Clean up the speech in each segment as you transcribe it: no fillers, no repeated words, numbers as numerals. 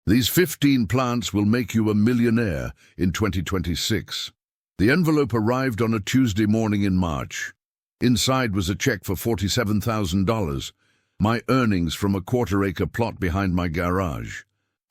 These 15 plants will make you a millionaire in 2026. The envelope arrived on a Tuesday morning in March. Inside was a check for $47,000, my earnings from a quarter-acre plot behind my garage.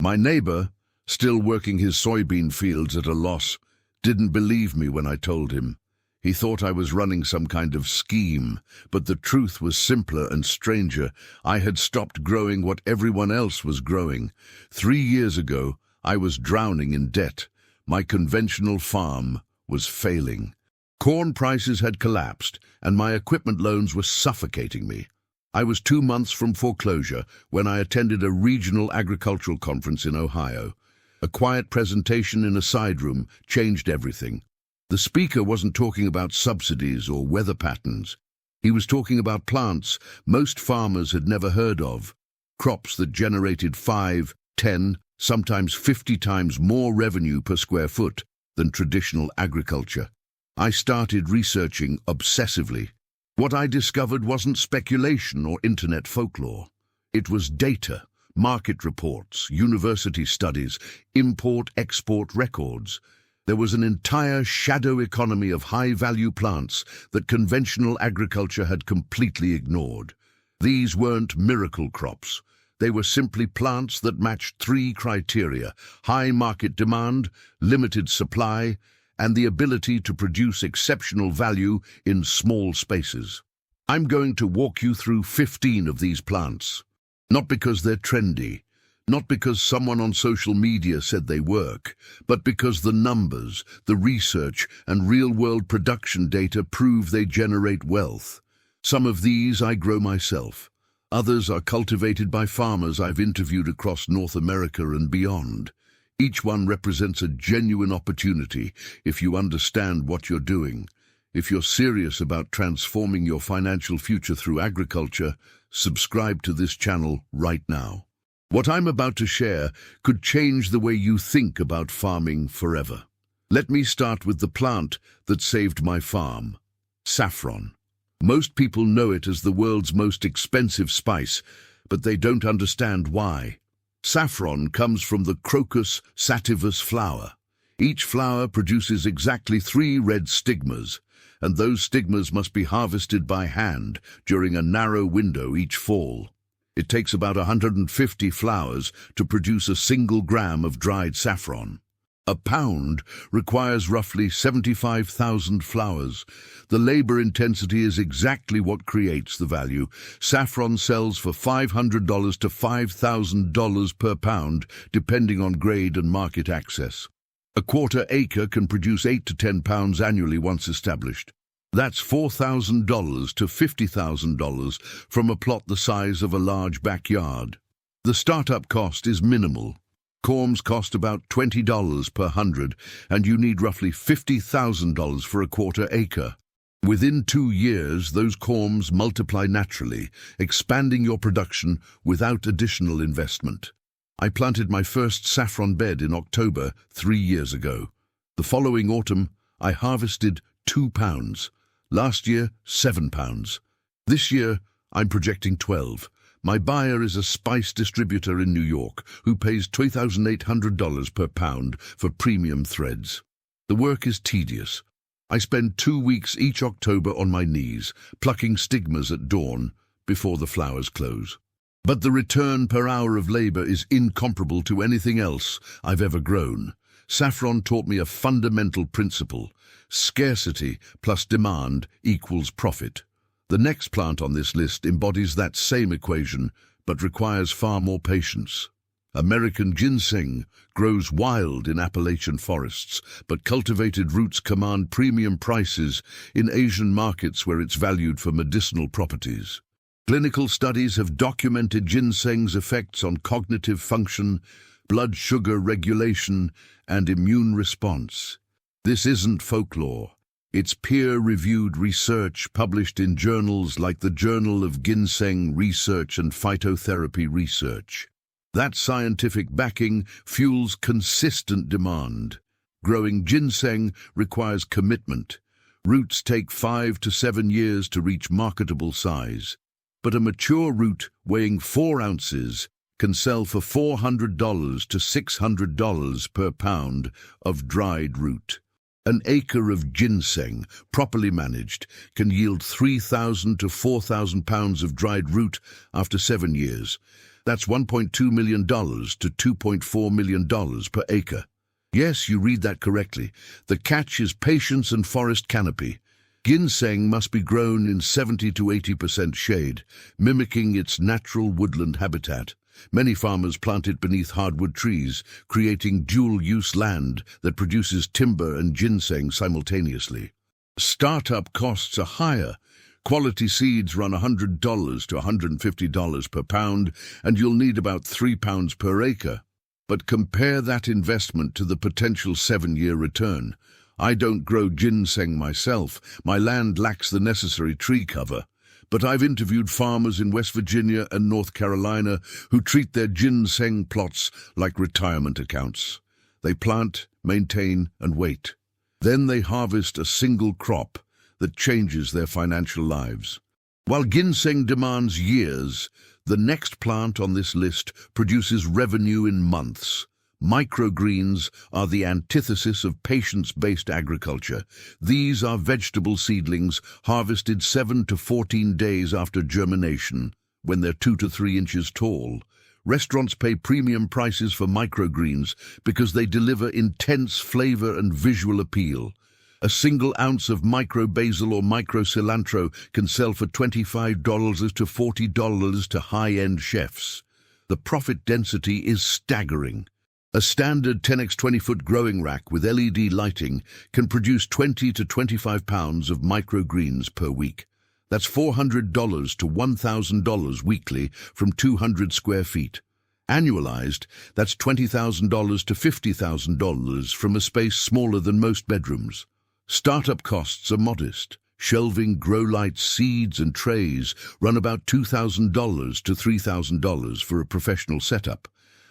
My neighbor, still working his soybean fields at a loss, didn't believe me when I told him. He thought I was running some kind of scheme, but the truth was simpler and stranger. I had stopped growing what everyone else was growing. 3 years ago, I was drowning in debt. My conventional farm was failing. Corn prices had collapsed, and my equipment loans were suffocating me. I was 2 months from foreclosure when I attended a regional agricultural conference in Ohio. A quiet presentation in a side room changed everything. The speaker wasn't talking about subsidies or weather patterns. He was talking about plants most farmers had never heard of, crops that generated 5, 10, sometimes 50 times more revenue per square foot than traditional agriculture. I started researching obsessively. What I discovered wasn't speculation or internet folklore. It was data, market reports, university studies, import-export records. There was an entire shadow economy of high-value plants that conventional agriculture had completely ignored. These weren't miracle crops. They were simply plants that matched 3 criteria: high market demand, limited supply, and the ability to produce exceptional value in small spaces. I'm going to walk you through 15 of these plants. Not because they're trendy, not because someone on social media said they work, but because the numbers, the research, and real-world production data prove they generate wealth. Some of these I grow myself. Others are cultivated by farmers I've interviewed across North America and beyond. Each one represents a genuine opportunity if you understand what you're doing. If you're serious about transforming your financial future through agriculture, subscribe to this channel right now. What I'm about to share could change the way you think about farming forever. Let me start with the plant that saved my farm: saffron. Most people know it as the world's most expensive spice, but they don't understand why. Saffron comes from the crocus sativus flower. Each flower produces exactly 3 red stigmas, and those stigmas must be harvested by hand during a narrow window each fall. It takes about 150 flowers to produce a single gram of dried saffron. A pound requires roughly 75,000 flowers. The labor intensity is exactly what creates the value. Saffron sells for $500 to $5,000 per pound, depending on grade and market access. A quarter acre can produce 8 to 10 pounds annually once established. That's $4,000 to $50,000 from a plot the size of a large backyard. The startup cost is minimal. Corms cost about $20 per hundred, and you need roughly $50,000 for a quarter acre. Within 2 years, those corms multiply naturally, expanding your production without additional investment. I planted my first saffron bed in October 3 years ago. The following autumn, I harvested 2 pounds. Last year, 7 pounds. This year, I'm projecting 12. My buyer is a spice distributor in New York who pays $2,800 per pound for premium threads. The work is tedious. I spend 2 weeks each October on my knees, plucking stigmas at dawn before the flowers close. But the return per hour of labor is incomparable to anything else I've ever grown. Saffron taught me a fundamental principle: scarcity plus demand equals profit. The next plant on this list embodies that same equation, but requires far more patience. American ginseng grows wild in Appalachian forests, but cultivated roots command premium prices in Asian markets where it's valued for medicinal properties. Clinical studies have documented ginseng's effects on cognitive function, blood sugar regulation, and immune response. This isn't folklore. It's peer-reviewed research published in journals like the Journal of Ginseng Research and Phytotherapy Research. That scientific backing fuels consistent demand. Growing ginseng requires commitment. Roots take 5 to 7 years to reach marketable size. But a mature root weighing 4 ounces can sell for $400 to $600 per pound of dried root. An acre of ginseng, properly managed, can yield 3,000 to 4,000 pounds of dried root after 7 years. That's $1.2 million to $2.4 million per acre. Yes, you read that correctly. The catch is patience and forest canopy. Ginseng must be grown in 70 to 80% shade, mimicking its natural woodland habitat. Many farmers plant it beneath hardwood trees, creating dual-use land that produces timber and ginseng simultaneously. Startup costs are higher. Quality seeds run $100 to $150 per pound, and you'll need about 3 pounds per acre. But compare that investment to the potential 7-year return. I don't grow ginseng myself. My land lacks the necessary tree cover. But I've interviewed farmers in West Virginia and North Carolina who treat their ginseng plots like retirement accounts. They plant, maintain, and wait. Then they harvest a single crop that changes their financial lives. While ginseng demands years, the next plant on this list produces revenue in months. Microgreens are the antithesis of patience-based agriculture. These are vegetable seedlings harvested 7 to 14 days after germination, when they're 2 to 3 inches tall. Restaurants pay premium prices for microgreens because they deliver intense flavor and visual appeal. A single ounce of micro basil or micro cilantro can sell for $25 to $40 to high-end chefs. The profit density is staggering. A standard 10x 20-foot growing rack with LED lighting can produce 20 to 25 pounds of microgreens per week. That's $400 to $1,000 weekly from 200 square feet. Annualized, that's $20,000 to $50,000 from a space smaller than most bedrooms. Startup costs are modest. Shelving, grow lights, seeds, and trays run about $2,000 to $3,000 for a professional setup.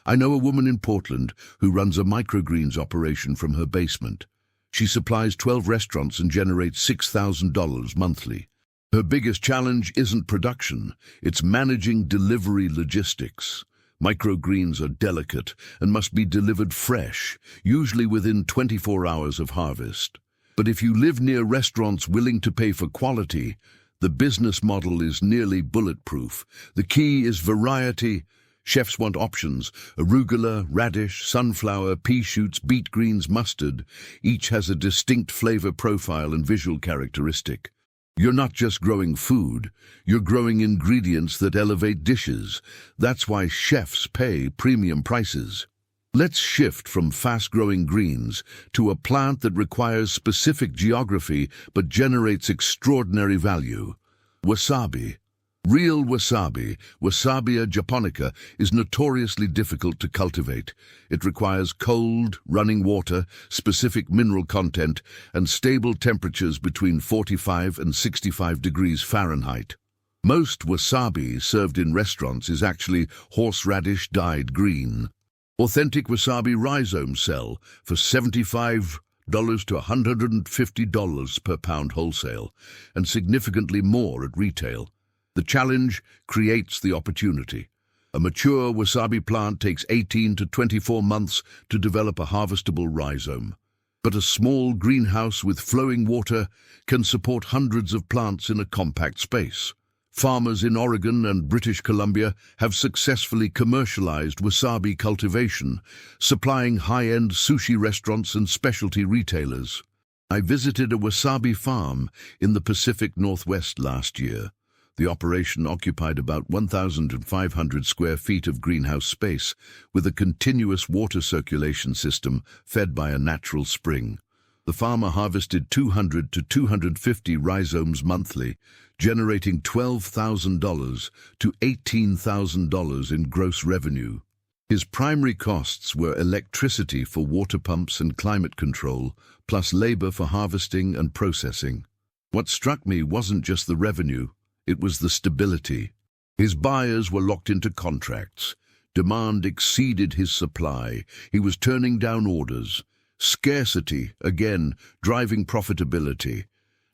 I know a woman in Portland who runs a microgreens operation from her basement. She supplies 12 restaurants and generates $6,000 monthly. Her biggest challenge isn't production, it's managing delivery logistics. Microgreens are delicate and must be delivered fresh, usually within 24 hours of harvest. But if you live near restaurants willing to pay for quality, the business model is nearly bulletproof. The key is variety. Chefs want options: arugula, radish, sunflower, pea shoots, beet greens, mustard. Each has a distinct flavor profile and visual characteristic. You're not just growing food, you're growing ingredients that elevate dishes. That's why chefs pay premium prices. Let's shift from fast-growing greens to a plant that requires specific geography but generates extraordinary value. Wasabi. Real wasabi, Wasabia japonica, is notoriously difficult to cultivate. It requires cold, running water, specific mineral content, and stable temperatures between 45 and 65 degrees Fahrenheit. Most wasabi served in restaurants is actually horseradish dyed green. Authentic wasabi rhizomes sell for $75 to $150 per pound wholesale, and significantly more at retail. The challenge creates the opportunity. A mature wasabi plant takes 18 to 24 months to develop a harvestable rhizome. But a small greenhouse with flowing water can support hundreds of plants in a compact space. Farmers in Oregon and British Columbia have successfully commercialized wasabi cultivation, supplying high-end sushi restaurants and specialty retailers. I visited a wasabi farm in the Pacific Northwest last year. The operation occupied about 1,500 square feet of greenhouse space, with a continuous water circulation system fed by a natural spring. The farmer harvested 200 to 250 rhizomes monthly, generating $12,000 to $18,000 in gross revenue. His primary costs were electricity for water pumps and climate control, plus labor for harvesting and processing. What struck me wasn't just the revenue, it was the stability. His buyers were locked into contracts. Demand exceeded his supply. He was turning down orders. Scarcity, again, driving profitability.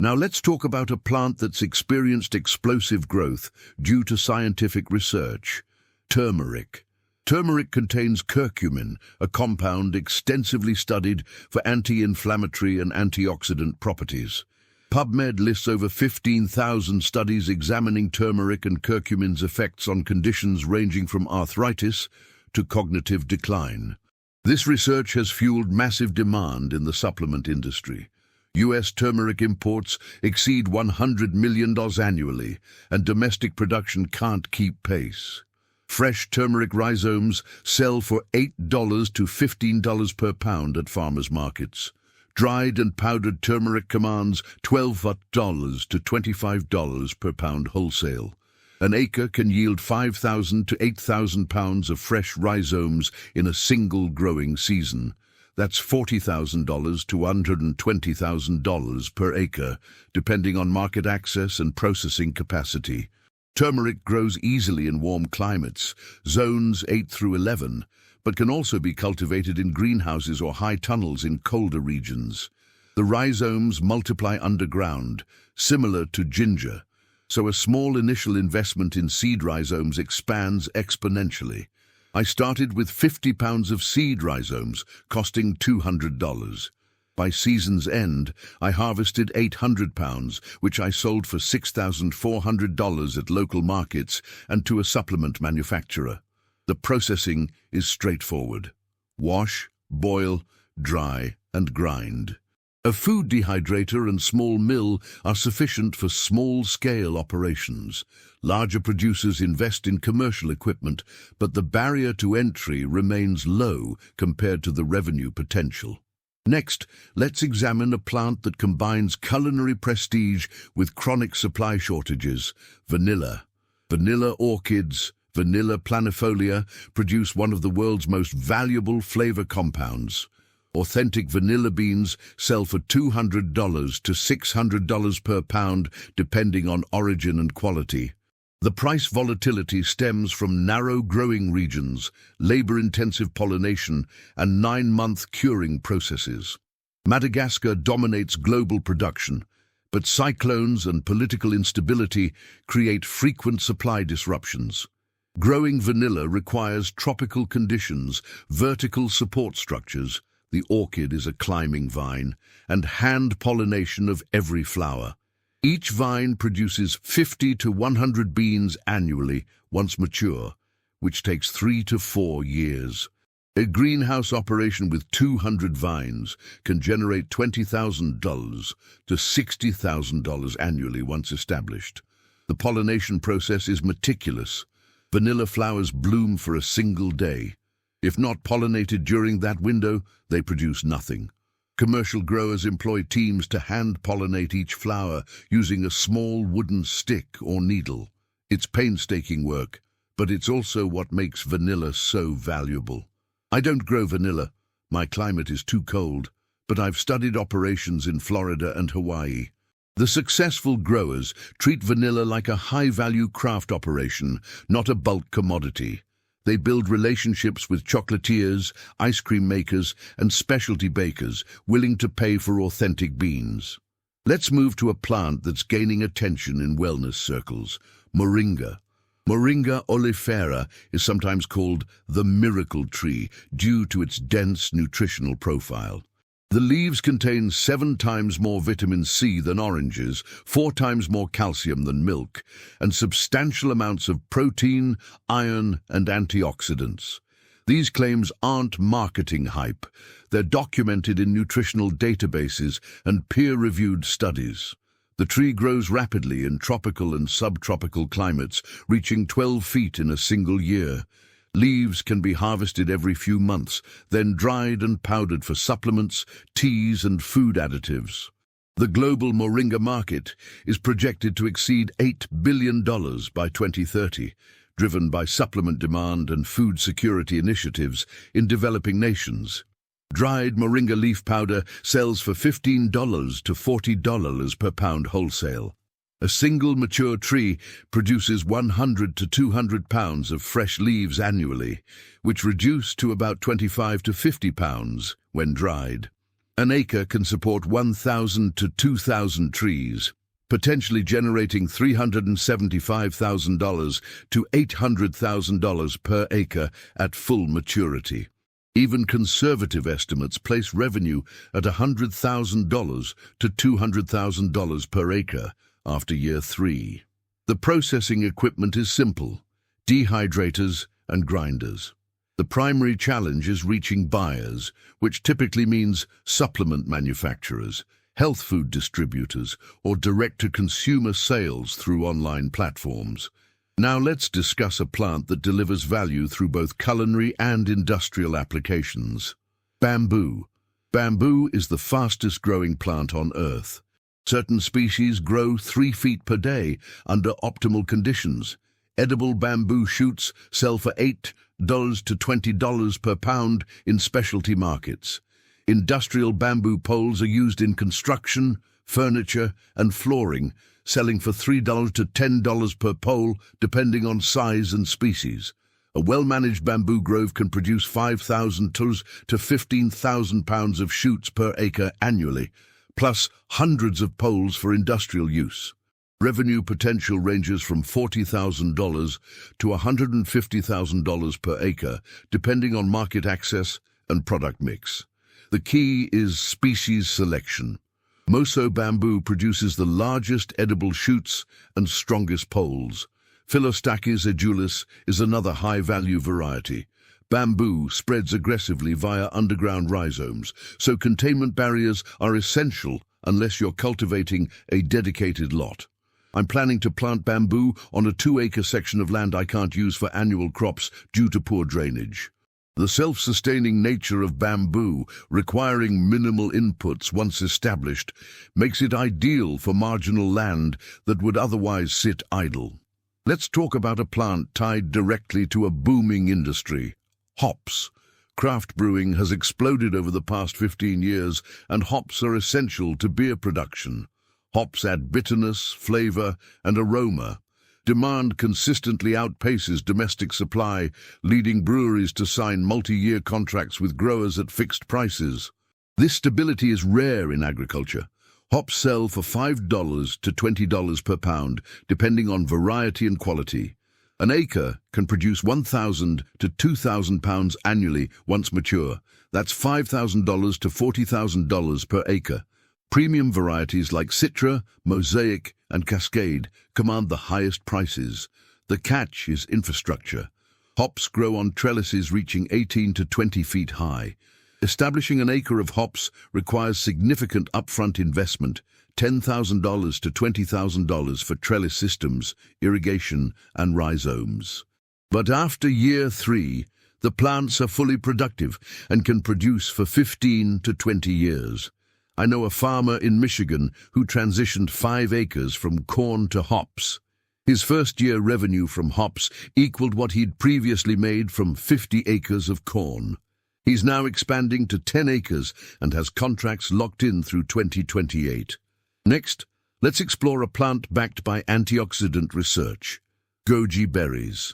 Now let's talk about a plant that's experienced explosive growth due to scientific research. Turmeric. Turmeric contains curcumin, a compound extensively studied for anti-inflammatory and antioxidant properties. PubMed lists over 15,000 studies examining turmeric and curcumin's effects on conditions ranging from arthritis to cognitive decline. This research has fueled massive demand in the supplement industry. U.S. turmeric imports exceed $100 million annually, and domestic production can't keep pace. Fresh turmeric rhizomes sell for $8 to $15 per pound at farmers' markets. Dried and powdered turmeric commands $12 to $25 per pound wholesale. An acre can yield 5,000 to 8,000 pounds of fresh rhizomes in a single growing season. That's $40,000 to $120,000 per acre, depending on market access and processing capacity. Turmeric grows easily in warm climates, zones 8 through 11, but can also be cultivated in greenhouses or high tunnels in colder regions. The rhizomes multiply underground, similar to ginger, so a small initial investment in seed rhizomes expands exponentially. I started with 50 pounds of seed rhizomes, costing $200. By season's end, I harvested 800 pounds, which I sold for $6,400 at local markets and to a supplement manufacturer. The processing is straightforward. Wash, boil, dry, and grind. A food dehydrator and small mill are sufficient for small-scale operations. Larger producers invest in commercial equipment, but the barrier to entry remains low compared to the revenue potential. Next, let's examine a plant that combines culinary prestige with chronic supply shortages: vanilla. Vanilla orchids, Vanilla planifolia, produce one of the world's most valuable flavor compounds. Authentic vanilla beans sell for $200 to $600 per pound, depending on origin and quality. The price volatility stems from narrow growing regions, labor-intensive pollination, and 9-month curing processes. Madagascar dominates global production, but cyclones and political instability create frequent supply disruptions. Growing vanilla requires tropical conditions, vertical support structures, the orchid is a climbing vine, and hand pollination of every flower. Each vine produces 50 to 100 beans annually once mature, which takes 3 to 4 years. A greenhouse operation with 200 vines can generate $20,000 to $60,000 annually once established. The pollination process is meticulous. Vanilla flowers bloom for a single day. If not pollinated during that window, they produce nothing. Commercial growers employ teams to hand-pollinate each flower using a small wooden stick or needle. It's painstaking work, but it's also what makes vanilla so valuable. I don't grow vanilla. My climate is too cold, but I've studied operations in Florida and Hawaii. The successful growers treat vanilla like a high-value craft operation, not a bulk commodity. They build relationships with chocolatiers, ice cream makers, and specialty bakers willing to pay for authentic beans. Let's move to a plant that's gaining attention in wellness circles: moringa. Moringa oleifera is sometimes called the miracle tree due to its dense nutritional profile. The leaves contain 7 times more vitamin C than oranges, 4 times more calcium than milk, and substantial amounts of protein, iron, and antioxidants. These claims aren't marketing hype. They're documented in nutritional databases and peer-reviewed studies. The tree grows rapidly in tropical and subtropical climates, reaching 12 feet in a single year. Leaves can be harvested every few months, then dried and powdered for supplements, teas, and food additives. The global moringa market is projected to exceed $8 billion by 2030, driven by supplement demand and food security initiatives in developing nations. Dried moringa leaf powder sells for $15 to $40 per pound wholesale. A single mature tree produces 100 to 200 pounds of fresh leaves annually, which reduce to about 25 to 50 pounds when dried. An acre can support 1,000 to 2,000 trees. potentially generating $375,000 to $800,000 per acre at full maturity. Even conservative estimates place revenue at $100,000 to $200,000 per acre after year 3. The processing equipment is simple: dehydrators and grinders. The primary challenge is reaching buyers, which typically means supplement manufacturers, health food distributors, or direct-to-consumer sales through online platforms. Now let's discuss a plant that delivers value through both culinary and industrial applications. Bamboo. Bamboo is the fastest-growing plant on Earth. Certain species grow 3 feet per day under optimal conditions. Edible bamboo shoots sell for $8 to $20 per pound in specialty markets. Industrial bamboo poles are used in construction, furniture, and flooring, selling for $3 to $10 per pole, depending on size and species. A well-managed bamboo grove can produce 5,000 to 15,000 pounds of shoots per acre annually, plus hundreds of poles for industrial use. Revenue potential ranges from $40,000 to $150,000 per acre, depending on market access and product mix. The key is species selection. Moso bamboo produces the largest edible shoots and strongest poles. Philostachys edulis is another high-value variety. Bamboo spreads aggressively via underground rhizomes, so containment barriers are essential unless you're cultivating a dedicated lot. I'm planning to plant bamboo on a 2-acre section of land I can't use for annual crops due to poor drainage. The self-sustaining nature of bamboo, requiring minimal inputs once established, makes it ideal for marginal land that would otherwise sit idle. Let's talk about a plant tied directly to a booming industry: hops. Craft brewing has exploded over the past 15 years, and hops are essential to beer production. Hops add bitterness, flavor, and aroma. Demand consistently outpaces domestic supply, leading breweries to sign multi-year contracts with growers at fixed prices. This stability is rare in agriculture. Hops sell for $5 to $20 per pound, depending on variety and quality. An acre can produce 1,000 to 2,000 pounds annually once mature. That's $5,000 to $40,000 per acre. Premium varieties like Citra, Mosaic, and Cascade command the highest prices. The catch is infrastructure. Hops grow on trellises reaching 18 to 20 feet high. Establishing an acre of hops requires significant upfront investment, $10,000 to $20,000 for trellis systems, irrigation, and rhizomes. But after year 3, the plants are fully productive and can produce for 15 to 20 years. I know a farmer in Michigan who transitioned 5 acres from corn to hops. His first-year revenue from hops equaled what he'd previously made from 50 acres of corn. He's now expanding to 10 acres and has contracts locked in through 2028. Next, let's explore a plant backed by antioxidant research: goji berries.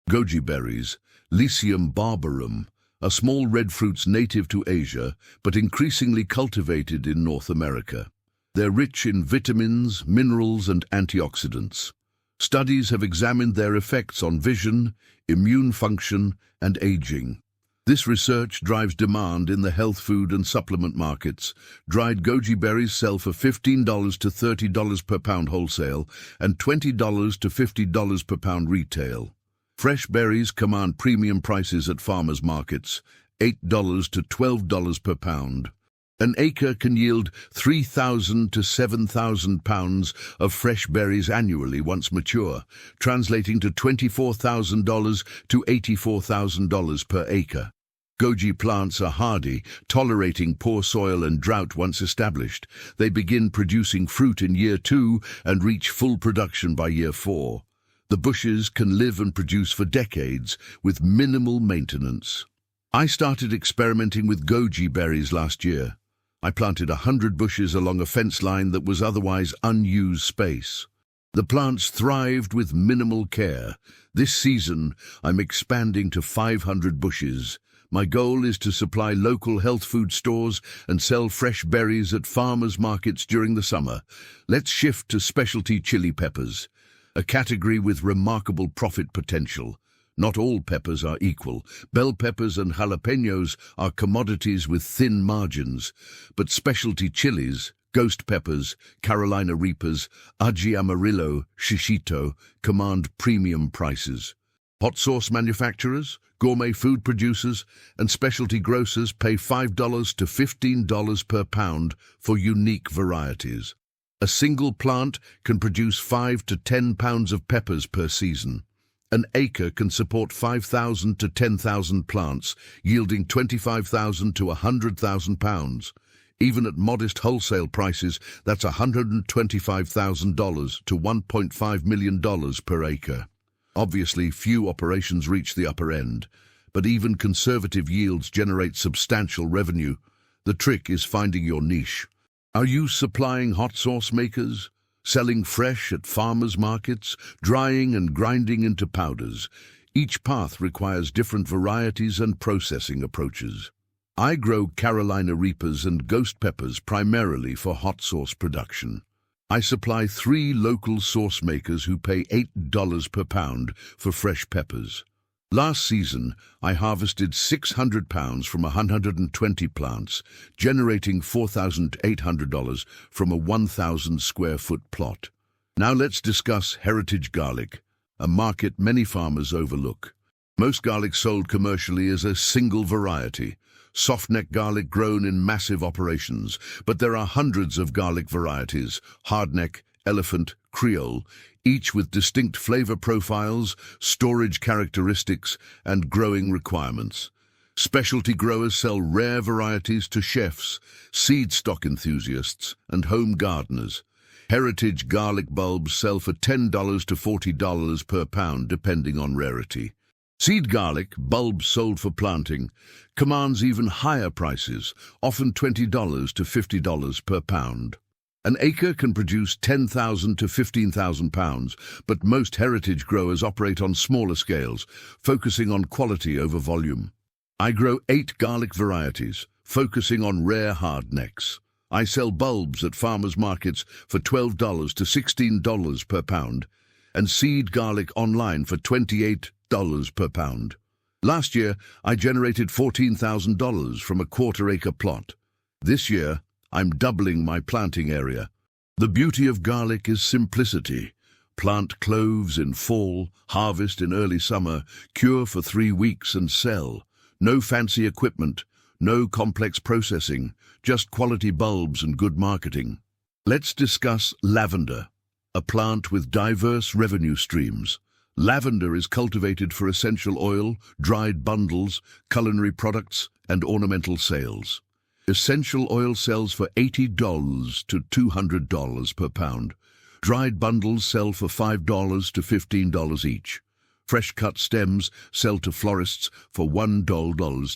Goji berries, Lycium barbarum, are small red fruits native to Asia, but increasingly cultivated in North America. They're rich in vitamins, minerals, and antioxidants. Studies have examined their effects on vision, immune function, and aging. This research drives demand in the health food and supplement markets. Dried goji berries sell for $15 to $30 per pound wholesale and $20 to $50 per pound retail. Fresh berries command premium prices at farmers' markets, $8 to $12 per pound. An acre can yield 3,000 to 7,000 pounds of fresh berries annually once mature, translating to $24,000 to $84,000 per acre. Goji plants are hardy, tolerating poor soil and drought once established. They begin producing fruit in year 2 and reach full production by year 4. The bushes can live and produce for decades with minimal maintenance. I started experimenting with goji berries last year. I planted 100 bushes along a fence line that was otherwise unused space. The plants thrived with minimal care. This season, I'm expanding to 500 bushes. My goal is to supply local health food stores and sell fresh berries at farmers markets during the summer. Let's shift to specialty chili peppers, a category with remarkable profit potential. Not all peppers are equal. Bell peppers and jalapenos are commodities with thin margins, but specialty chilies, ghost peppers, Carolina Reapers, ají amarillo, shishito, command premium prices. Hot sauce manufacturers, gourmet food producers, and specialty grocers pay $5 to $15 per pound for unique varieties. A single plant can produce 5 to 10 pounds of peppers per season. An acre can support 5,000 to 10,000 plants, yielding 25,000 to 100,000 pounds. Even at modest wholesale prices, that's $125,000 to $1.5 million per acre. Obviously, few operations reach the upper end, but even conservative yields generate substantial revenue. The trick is finding your niche. Are you supplying hot sauce makers, selling fresh at farmers markets, drying and grinding into powders? Each path requires different varieties and processing approaches. I grow Carolina Reapers and ghost peppers primarily for hot sauce production. I supply 3 local sauce makers who pay $8 per pound for fresh peppers. Last season, I harvested 600 pounds from 120 plants, generating $4,800 from a 1,000 square foot plot. Now let's discuss heritage garlic, a market many farmers overlook. Most garlic sold commercially is a single variety, softneck garlic grown in massive operations, but there are hundreds of garlic varieties, hardneck, elephant, Creole, each with distinct flavor profiles, storage characteristics, and growing requirements. Specialty growers sell rare varieties to chefs, seed stock enthusiasts, and home gardeners. Heritage garlic bulbs sell for $10 to $40 per pound, depending on rarity. Seed garlic, bulbs sold for planting, commands even higher prices, often $20 to $50 per pound. An acre can produce 10,000 to 15,000 pounds, but most heritage growers operate on smaller scales, focusing on quality over volume. I grow 8 garlic varieties, focusing on rare hardnecks. I sell bulbs at farmers markets for $12 to $16 per pound, and seed garlic online for $28 per pound. Last year, I generated $14,000 from a quarter-acre plot. This year, I'm doubling my planting area. The beauty of garlic is simplicity. Plant cloves in fall, harvest in early summer, cure for 3 weeks and sell. No fancy equipment, no complex processing, just quality bulbs and good marketing. Let's discuss lavender, a plant with diverse revenue streams. Lavender is cultivated for essential oil, dried bundles, culinary products, and ornamental sales. Essential oil sells for $80 to $200 per pound. Dried bundles sell for $5 to $15 each. Fresh-cut stems sell to florists for $1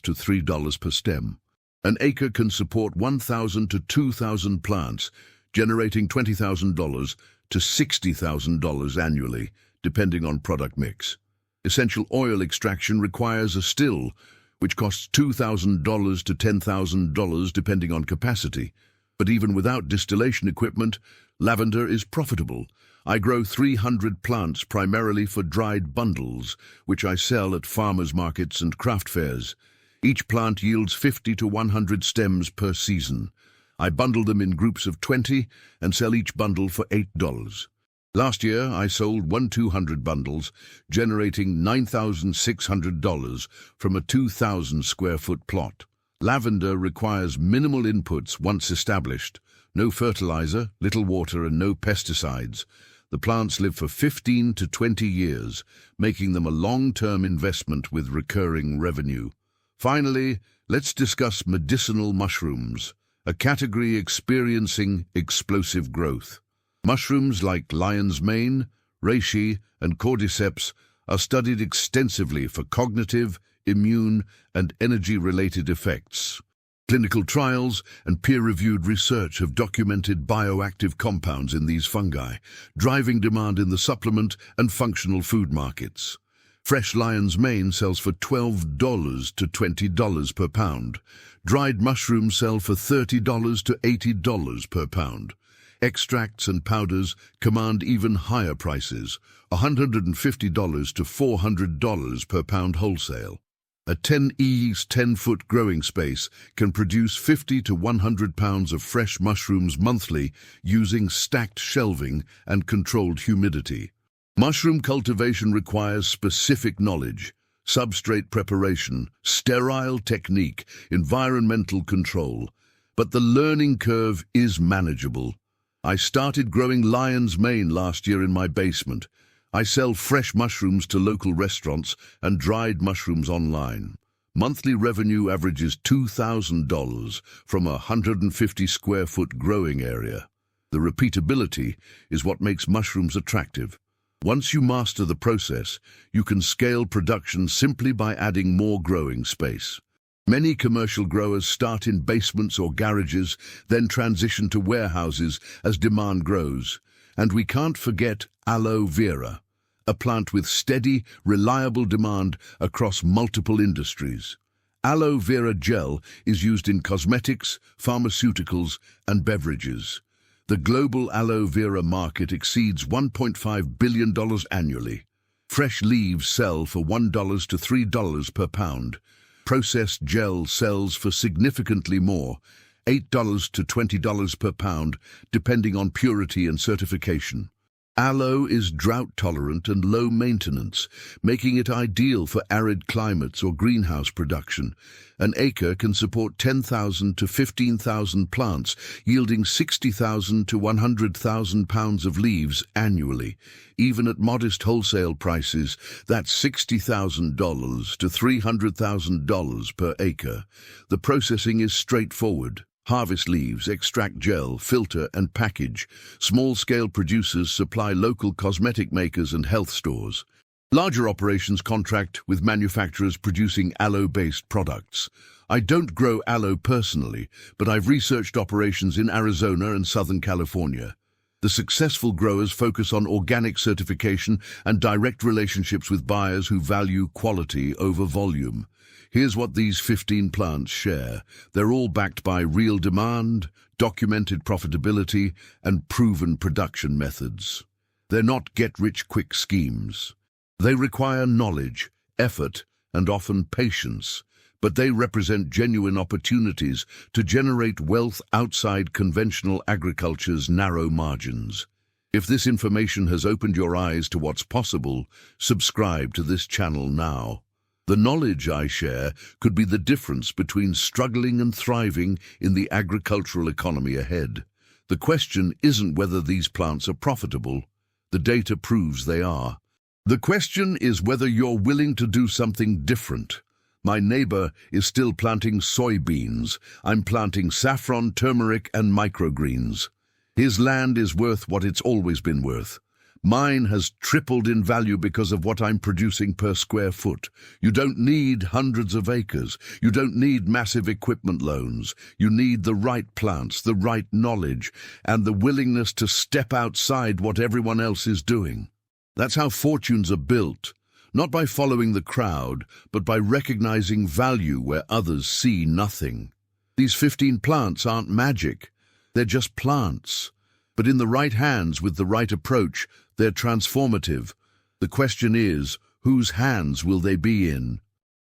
to $3 per stem. An acre can support 1,000 to 2,000 plants, generating $20,000 to $60,000 annually, depending on product mix. Essential oil extraction requires a still, which costs $2,000 to $10,000 depending on capacity. But even without distillation equipment, lavender is profitable. I grow 300 plants primarily for dried bundles, which I sell at farmers markets and craft fairs. Each plant yields 50 to 100 stems per season. I bundle them in groups of 20 and sell each bundle for $8. Last year, I sold 200 bundles, generating $9,600 from a 2,000 square foot plot. Lavender requires minimal inputs once established. No fertilizer, little water, and no pesticides. The plants live for 15 to 20 years, making them a long-term investment with recurring revenue. Finally, let's discuss medicinal mushrooms, a category experiencing explosive growth. Mushrooms like lion's mane, reishi, and cordyceps are studied extensively for cognitive, immune, and energy-related effects. Clinical trials and peer-reviewed research have documented bioactive compounds in these fungi, driving demand in the supplement and functional food markets. Fresh lion's mane sells for $12 to $20 per pound. Dried mushrooms sell for $30 to $80 per pound. Extracts and powders command even higher prices, $150 to $400 per pound wholesale. A 10E 10-foot growing space can produce 50 to 100 pounds of fresh mushrooms monthly using stacked shelving and controlled humidity. Mushroom cultivation requires specific knowledge, substrate preparation, sterile technique, environmental control. But the learning curve is manageable. I started growing lion's mane last year in my basement. I sell fresh mushrooms to local restaurants and dried mushrooms online. Monthly revenue averages $2,000 from a 150 square foot growing area. The repeatability is what makes mushrooms attractive. Once you master the process, you can scale production simply by adding more growing space. Many commercial growers start in basements or garages, then transition to warehouses as demand grows. And we can't forget aloe vera, a plant with steady, reliable demand across multiple industries. Aloe vera gel is used in cosmetics, pharmaceuticals, and beverages. The global aloe vera market exceeds $1.5 billion annually. Fresh leaves sell for $1 to $3 per pound. Processed gel sells for significantly more, $8 to $20 per pound, depending on purity and certification. Aloe is drought-tolerant and low maintenance, making it ideal for arid climates or greenhouse production. An acre can support 10,000 to 15,000 plants, yielding 60,000 to 100,000 pounds of leaves annually. Even at modest wholesale prices, that's $60,000 to $300,000 per acre. The processing is straightforward. Harvest leaves, extract gel, filter and package. Small-scale producers supply local cosmetic makers and health stores. Larger operations contract with manufacturers producing aloe-based products. I don't grow aloe personally, but I've researched operations in Arizona and Southern California. The successful growers focus on organic certification and direct relationships with buyers who value quality over volume. Here's what these 15 plants share. They're all backed by real demand, documented profitability, and proven production methods. They're not get-rich-quick schemes. They require knowledge, effort, and often patience, but they represent genuine opportunities to generate wealth outside conventional agriculture's narrow margins. If this information has opened your eyes to what's possible, subscribe to this channel now. The knowledge I share could be the difference between struggling and thriving in the agricultural economy ahead. The question isn't whether these plants are profitable. The data proves they are. The question is whether you're willing to do something different. My neighbor is still planting soybeans. I'm planting saffron, turmeric, and microgreens. His land is worth what it's always been worth. Mine has tripled in value because of what I'm producing per square foot. You don't need hundreds of acres. You don't need massive equipment loans. You need the right plants, the right knowledge, and the willingness to step outside what everyone else is doing. That's how fortunes are built, not by following the crowd, but by recognizing value where others see nothing. These 15 plants aren't magic. They're just plants. But in the right hands with the right approach, they're transformative. The question is, whose hands will they be in?